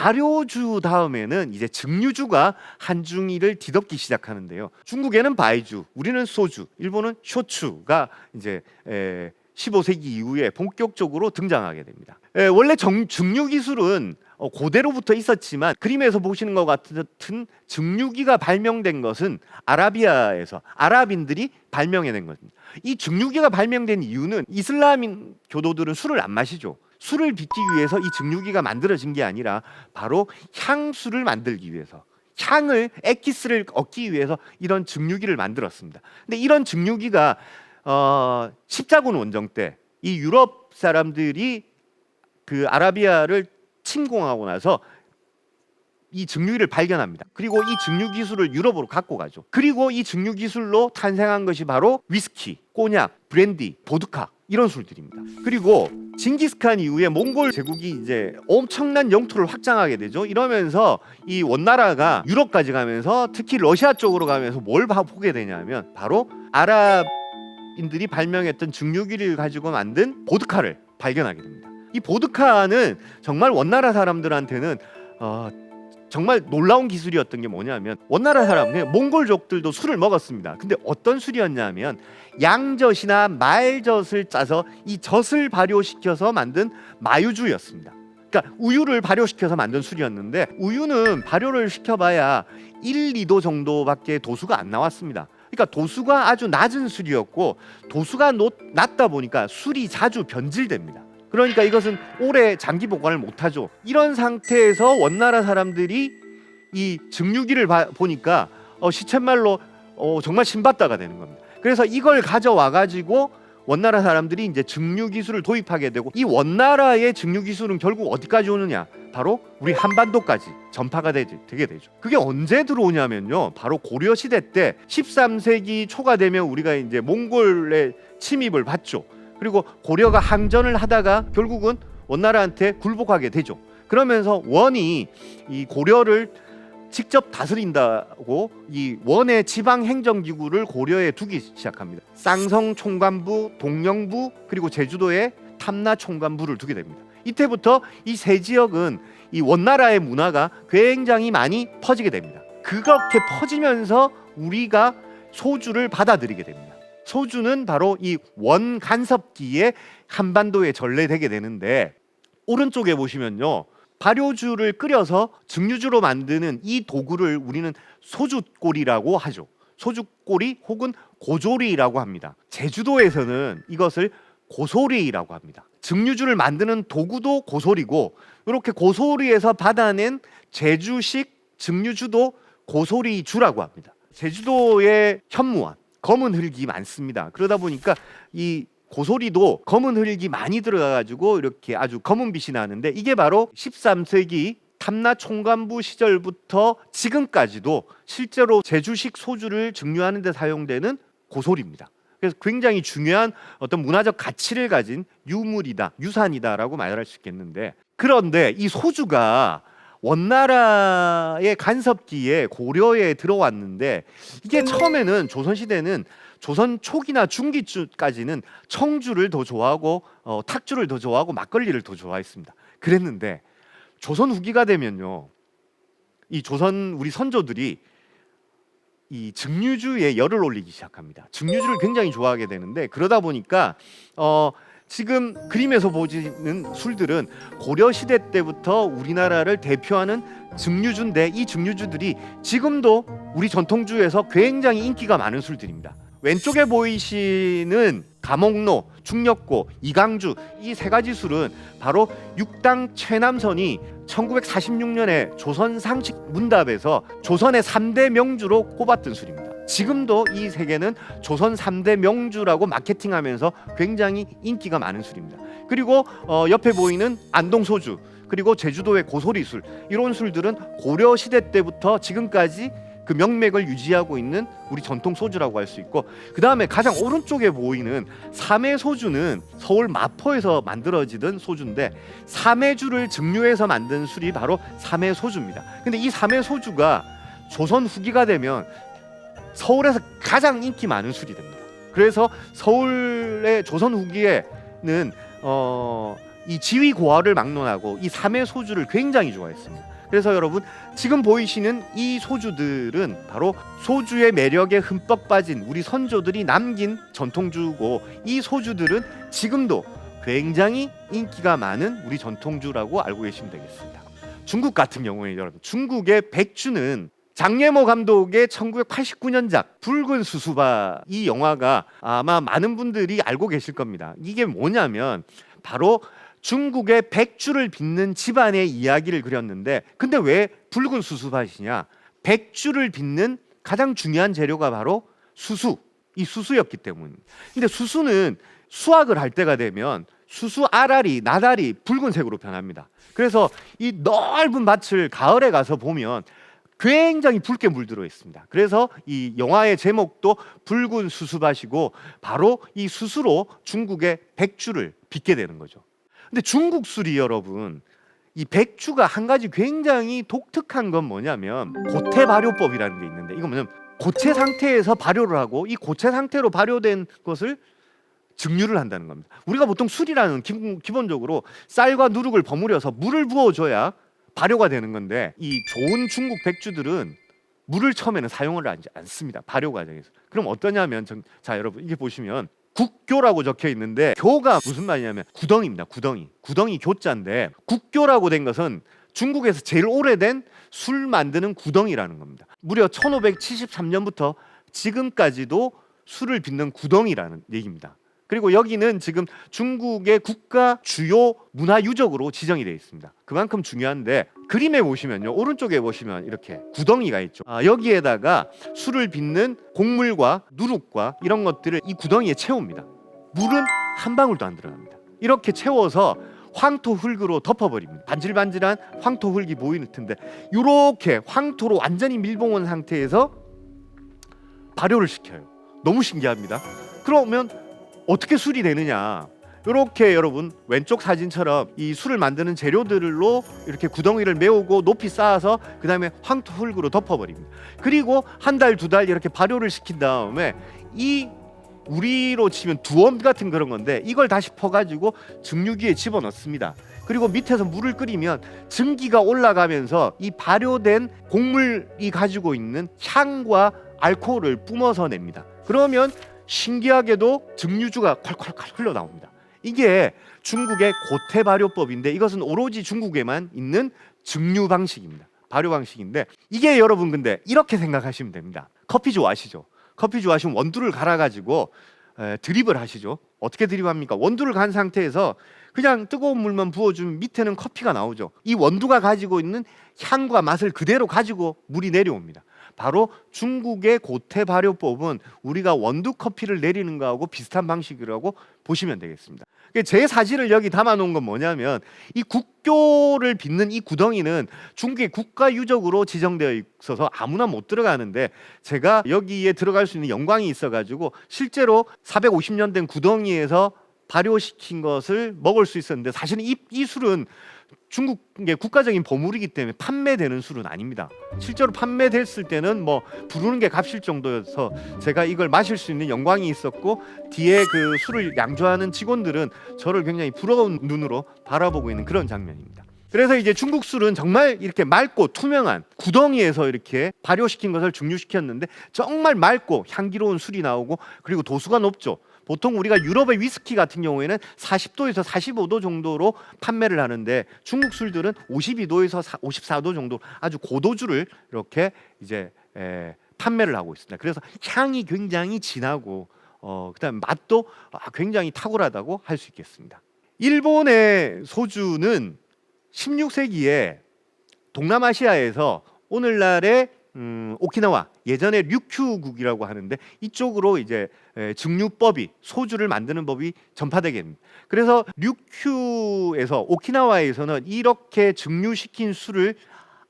발효주 다음에는 이제 증류주가 한중일을 뒤덮기 시작하는데요. 중국에는 바이주, 우리는 소주, 일본은 쇼추가 이제 15세기 이후에 본격적으로 등장하게 됩니다. 원래 증류 기술은 고대로부터 있었지만 그림에서 보시는 것 같은 증류기가 발명된 것은 아라비아에서 아랍인들이 발명해낸 겁니다. 이 증류기가 발명된 이유는 이슬람 교도들은 술을 안 마시죠. 술을 빚기 위해서 이 증류기가 만들어진 게 아니라 바로 향수를 만들기 위해서, 향을, 액기스를 얻기 위해서 이런 증류기를 만들었습니다. 근데 이런 증류기가 십자군 원정 때 이 유럽 사람들이 그 아라비아를 침공하고 나서 이 증류기를 발견합니다. 그리고 이 증류 기술을 유럽으로 갖고 가죠. 그리고 이 증류 기술로 탄생한 것이 바로 위스키, 꼬냑, 브랜디, 보드카 이런 술들입니다. 그리고 징기스칸 이후에 몽골 제국이 이제 엄청난 영토를 확장하게 되죠. 이러면서 이 원나라가 유럽까지 가면서 특히 러시아 쪽으로 가면서 뭘 보게 되냐면 바로 아랍인들이 발명했던 증류기를 가지고 만든 보드카를 발견하게 됩니다. 이 보드카는 정말 원나라 사람들한테는 정말 놀라운 기술이었던 게 뭐냐면 원나라 사람, 몽골족들도 술을 먹었습니다. 근데 어떤 술이었냐면 양젖이나 말젖을 짜서 이 젖을 발효시켜서 만든 마유주였습니다. 그러니까 우유를 발효시켜서 만든 술이었는데 우유는 발효를 시켜봐야 1, 2도 정도밖에 도수가 안 나왔습니다. 그러니까 도수가 아주 낮은 술이었고 도수가 낮다 보니까 술이 자주 변질됩니다. 그러니까 이것은 오래 장기 보관을 못하죠. 이런 상태에서 원나라 사람들이 이 증류기를 보니까 시쳇말로 정말 신받다가 되는 겁니다. 그래서 이걸 가져와 가지고 원나라 사람들이 이제 증류 기술을 도입하게 되고 이 원나라의 증류 기술은 결국 어디까지 오느냐? 바로 우리 한반도까지 전파가 되게 되죠. 그게 언제 들어오냐면요. 바로 고려 시대 때 13세기 초가 되면 우리가 이제 몽골의 침입을 받죠. 그리고 고려가 항전을 하다가 결국은 원나라한테 굴복하게 되죠. 그러면서 원이 이 고려를 직접 다스린다고 이 원의 지방행정기구를 고려에 두기 시작합니다. 쌍성 총관부, 동령부 그리고 제주도에 탐라 총관부를 두게 됩니다. 이때부터 이 세 지역은 이 원나라의 문화가 굉장히 많이 퍼지게 됩니다. 그렇게 퍼지면서 우리가 소주를 받아들이게 됩니다. 소주는 바로 이 원간섭기에 한반도에 전래되게 되는데 오른쪽에 보시면요. 발효주를 끓여서 증류주로 만드는 이 도구를 우리는 소주꼬리라고 하죠. 소주꼬리 혹은 고조리라고 합니다. 제주도에서는 이것을 고소리라고 합니다. 증류주를 만드는 도구도 고소리고 이렇게 고소리에서 받아낸 제주식 증류주도 고소리주라고 합니다. 제주도의 현무암 검은 흙이 많습니다. 그러다 보니까 이 고소리도 검은 흙이 많이 들어가가지고 이렇게 아주 검은 빛이 나는데 이게 바로 13세기 탐라 총관부 시절부터 지금까지도 실제로 제주식 소주를 증류하는 데 사용되는 고소리입니다. 그래서 굉장히 중요한 어떤 문화적 가치를 가진 유물이다, 유산이다라고 말할 수 있겠는데 그런데 이 소주가 원나라의 간섭기에 고려에 들어왔는데 이게 처음에는 조선시대는 조선 초기나 중기까지는 청주를 더 좋아하고 탁주를 더 좋아하고 막걸리를 더 좋아했습니다. 그랬는데 조선 후기가 되면요, 이 조선 우리 선조들이 이 증류주에 열을 올리기 시작합니다. 증류주를 굉장히 좋아하게 되는데 그러다 보니까 지금 그림에서 보시는 술들은 고려 시대 때부터 우리나라를 대표하는 증류주인데 이 증류주들이 지금도 우리 전통주에서 굉장히 인기가 많은 술들입니다. 왼쪽에 보이시는 가목로, 중력고, 이강주 이 세 가지 술은 바로 육당 최남선이 1946년에 조선 상식 문답에서 조선의 3대 명주로 꼽았던 술입니다. 지금도 이 세 개는 조선 3대 명주라고 마케팅하면서 굉장히 인기가 많은 술입니다. 그리고 옆에 보이는 안동소주 그리고 제주도의 고소리술 이런 술들은 고려 시대 때부터 지금까지 그 명맥을 유지하고 있는 우리 전통 소주라고 할 수 있고 그 다음에 가장 오른쪽에 보이는 삼해소주는 서울 마포에서 만들어지던 소주인데 삼해주를 증류해서 만든 술이 바로 삼해소주입니다. 근데 이 삼해소주가 조선 후기가 되면 서울에서 가장 인기 많은 술이 됩니다. 그래서 서울의 조선 후기에는 이 지위 고하를 막론하고 이 삼해 소주를 굉장히 좋아했습니다. 그래서 여러분 지금 보이시는 이 소주들은 바로 소주의 매력에 흠뻑 빠진 우리 선조들이 남긴 전통주고, 이 소주들은 지금도 굉장히 인기가 많은 우리 전통주라고 알고 계시면 되겠습니다. 중국 같은 경우에 여러분, 중국의 백주는 장예모 감독의 1989년작 붉은 수수바, 이 영화가 아마 많은 분들이 알고 계실 겁니다. 이게 뭐냐면 바로 중국의 백주를 빚는 집안의 이야기를 그렸는데, 근데 왜 붉은 수수밭이냐? 백주를 빚는 가장 중요한 재료가 바로 수수, 이 수수였기 때문입니다. 근데 수수는 수확을 할 때가 되면 수수 알알이, 나달이 붉은색으로 변합니다. 그래서 이 넓은 밭을 가을에 가서 보면 굉장히 붉게 물들어 있습니다. 그래서 이 영화의 제목도 붉은 수수밭이고, 바로 이 수수로 중국의 백주를 빚게 되는 거죠. 근데 중국 술이 여러분, 이 백주가 한 가지 굉장히 독특한 건 뭐냐면 고체 발효법이라는 게 있는데, 이거 뭐냐면 고체 상태에서 발효를 하고, 이 고체 상태로 발효된 것을 증류를 한다는 겁니다. 우리가 보통 술이라는 기본적으로 쌀과 누룩을 버무려서 물을 부어줘야 발효가 되는 건데, 이 좋은 중국 백주들은 물을 처음에는 사용을 하지 않습니다. 발효 과정에서. 그럼 어떠냐면 자 여러분, 이게 보시면 국교라고 적혀 있는데, 교가 무슨 말이냐면 구덩이입니다. 구덩이 교자인데, 국교라고 된 것은 중국에서 제일 오래된 술 만드는 구덩이라는 겁니다. 무려 1573년부터 지금까지도 술을 빚는 구덩이라는 얘기입니다. 그리고 여기는 지금 중국의 국가 주요 문화유적으로 지정이 되어 있습니다. 그만큼 중요한데, 그림에 보시면요, 오른쪽에 보시면 이렇게 구덩이가 있죠. 여기에다가 술을 빚는 곡물과 누룩과 이런 것들을 이 구덩이에 채웁니다. 물은 한 방울도 안 들어갑니다. 이렇게 채워서 황토 흙으로 덮어버립니다. 반질반질한 황토 흙이 보이는 텐데, 이렇게 황토로 완전히 밀봉한 상태에서 발효를 시켜요. 너무 신기합니다. 그러면 어떻게 술이 되느냐? 이렇게 여러분 왼쪽 사진처럼 이 술을 만드는 재료들로 이렇게 구덩이를 메우고 높이 쌓아서 그 다음에 황토 흙으로 덮어버립니다. 그리고 한 달, 두 달 이렇게 발효를 시킨 다음에 이 우리로 치면 두엄 같은 그런 건데, 이걸 다시 퍼가지고 증류기에 집어넣습니다. 그리고 밑에서 물을 끓이면 증기가 올라가면서 이 발효된 곡물이 가지고 있는 향과 알코올을 뿜어서 냅니다. 그러면 신기하게도 증류주가 콸콸콸 흘러나옵니다. 이게 중국의 고태 발효법인데, 이것은 오로지 중국에만 있는 증류 방식입니다. 발효 방식인데, 이게 여러분 근데 이렇게 생각하시면 됩니다. 커피 좋아하시죠? 커피 좋아하시면 원두를 갈아가지고 드립을 하시죠. 어떻게 드립합니까? 원두를 간 상태에서 그냥 뜨거운 물만 부어주면 밑에는 커피가 나오죠. 이 원두가 가지고 있는 향과 맛을 그대로 가지고 물이 내려옵니다. 바로 중국의 고태 발효법은 우리가 원두 커피를 내리는 거하고 비슷한 방식이라고 보시면 되겠습니다. 제 사진을 여기 담아 놓은 건 뭐냐면, 이 국교를 빚는 이 구덩이는 중국의 국가 유적으로 지정되어 있어서 아무나 못 들어가는데, 제가 여기에 들어갈 수 있는 영광이 있어가지고 실제로 450년 된 구덩이에서 발효시킨 것을 먹을 수 있었는데, 사실은 이 술은 중국의 국가적인 보물이기 때문에 판매되는 술은 아닙니다. 실제로 판매됐을 때는 뭐 부르는 게 값일 정도여서 제가 이걸 마실 수 있는 영광이 있었고, 뒤에 그 술을 양조하는 직원들은 저를 굉장히 부러운 눈으로 바라보고 있는 그런 장면입니다. 그래서 이제 중국 술은 정말 이렇게 맑고 투명한 구덩이에서 이렇게 발효시킨 것을 증류시켰는데, 정말 맑고 향기로운 술이 나오고, 그리고 도수가 높죠. 보통 우리가 유럽의 위스키 같은 경우에는 40도에서 45도 정도로 판매를 하는데, 중국 술들은 52도에서 54도 정도 아주 고도주를 이렇게 이제 판매를 하고 있습니다. 그래서 향이 굉장히 진하고 그다음 맛도 굉장히 탁월하다고 할 수 있겠습니다. 일본의 소주는 16세기에 동남아시아에서 오늘날의 오키나와, 예전에 류큐국이라고 하는데, 이쪽으로 이제 증류법이, 소주를 만드는 법이 전파되게 됩니다. 그래서 류큐에서, 오키나와에서는 이렇게 증류시킨 술을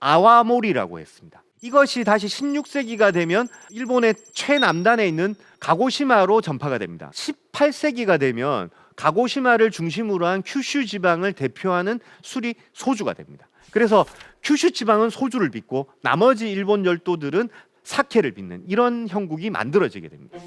아와모리라고 했습니다. 이것이 다시 16세기가 되면 일본의 최남단에 있는 가고시마로 전파가 됩니다. 18세기가 되면 가고시마를 중심으로 한 큐슈 지방을 대표하는 술이 소주가 됩니다. 그래서 큐슈 지방은 소주를 빚고 나머지 일본 열도들은 사케를 빚는 이런 형국이 만들어지게 됩니다.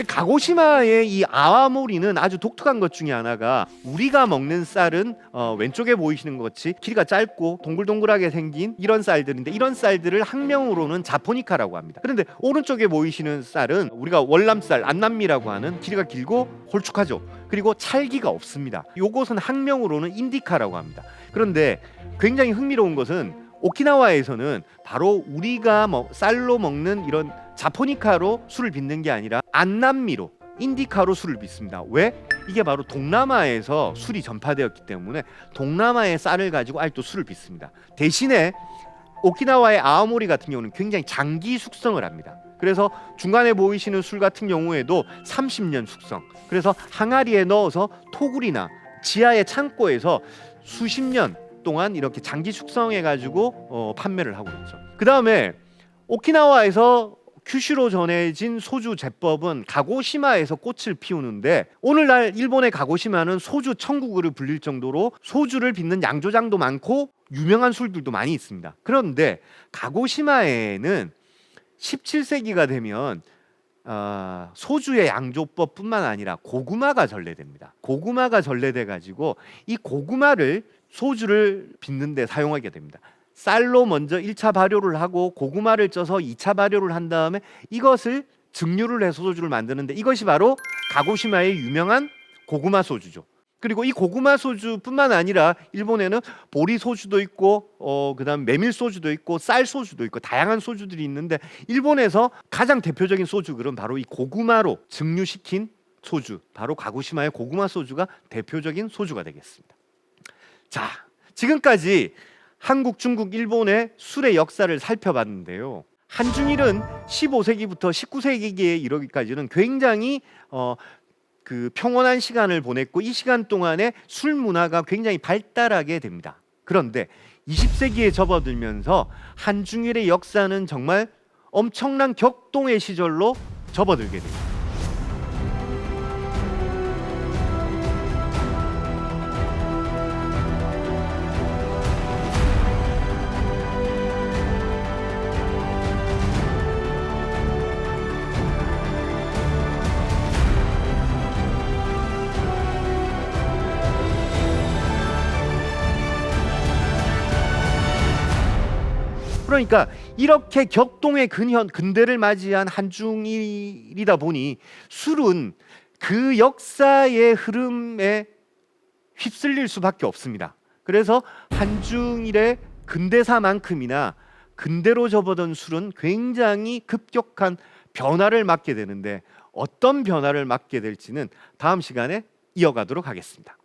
가고시마의 이 아와모리는 아주 독특한 것 중에 하나가 우리가 먹는 쌀은 왼쪽에 보이시는 것 같이 길이가 짧고 동글동글하게 생긴 이런 쌀들인데 이런 쌀들을 학명으로는 자포니카라고 합니다. 그런데 오른쪽에 보이시는 쌀은 우리가 월남쌀, 안남미라고 하는 길이가 길고 홀쭉하죠. 그리고 찰기가 없습니다. 요것은 학명으로는 인디카라고 합니다. 그런데 굉장히 흥미로운 것은 오키나와에서는 바로 우리가 쌀로 먹는 이런 자포니카로 술을 빚는 게 아니라 안남미로 인디카로 술을 빚습니다. 왜? 이게 바로 동남아에서 술이 전파되었기 때문에 동남아의 쌀을 가지고 아직도 술을 빚습니다. 대신에 오키나와의 아오모리 같은 경우는 굉장히 장기 숙성을 합니다. 그래서 중간에 보이시는 술 같은 경우에도 30년 숙성. 그래서 항아리에 넣어서 토굴이나 지하의 창고에서 수십 년 동안 이렇게 장기 숙성해 가지고 판매를 하고 있죠. 그 다음에 오키나와에서 큐슈로 전해진 소주 제법은 가고시마에서 꽃을 피우는데 오늘날 일본의 가고시마는 소주 천국으로 불릴 정도로 소주를 빚는 양조장도 많고 유명한 술들도 많이 있습니다. 그런데 가고시마에는 17세기가 되면 소주의 양조법뿐만 아니라 고구마가 전래됩니다. 고구마가 전래돼 가지고 이 고구마를 소주를 빚는 데 사용하게 됩니다. 쌀로 먼저 1차 발효를 하고 고구마를 쪄서 2차 발효를 한 다음에 이것을 증류를 해서 소주를 만드는데 이것이 바로 가고시마의 유명한 고구마 소주죠. 그리고 이 고구마 소주뿐만 아니라 일본에는 보리 소주도 있고 그다음 메밀 소주도 있고 쌀 소주도 있고 다양한 소주들이 있는데 일본에서 가장 대표적인 소주들은 바로 이 고구마로 증류시킨 소주, 바로 가고시마의 고구마 소주가 대표적인 소주가 되겠습니다. 자, 지금까지 한국, 중국, 일본의 술의 역사를 살펴봤는데요. 한중일은 15세기부터 19세기에 이르기까지는 굉장히 평온한 시간을 보냈고 이 시간 동안에 술 문화가 굉장히 발달하게 됩니다. 그런데 20세기에 접어들면서 한중일의 역사는 정말 엄청난 격동의 시절로 접어들게 됩니다. 그러니까 이렇게 격동의 근대를 맞이한 한중일이다 보니 술은 그 역사의 흐름에 휩쓸릴 수밖에 없습니다. 그래서 한중일의 근대사만큼이나 근대로 접어든 술은 굉장히 급격한 변화를 맞게 되는데 어떤 변화를 맞게 될지는 다음 시간에 이어가도록 하겠습니다.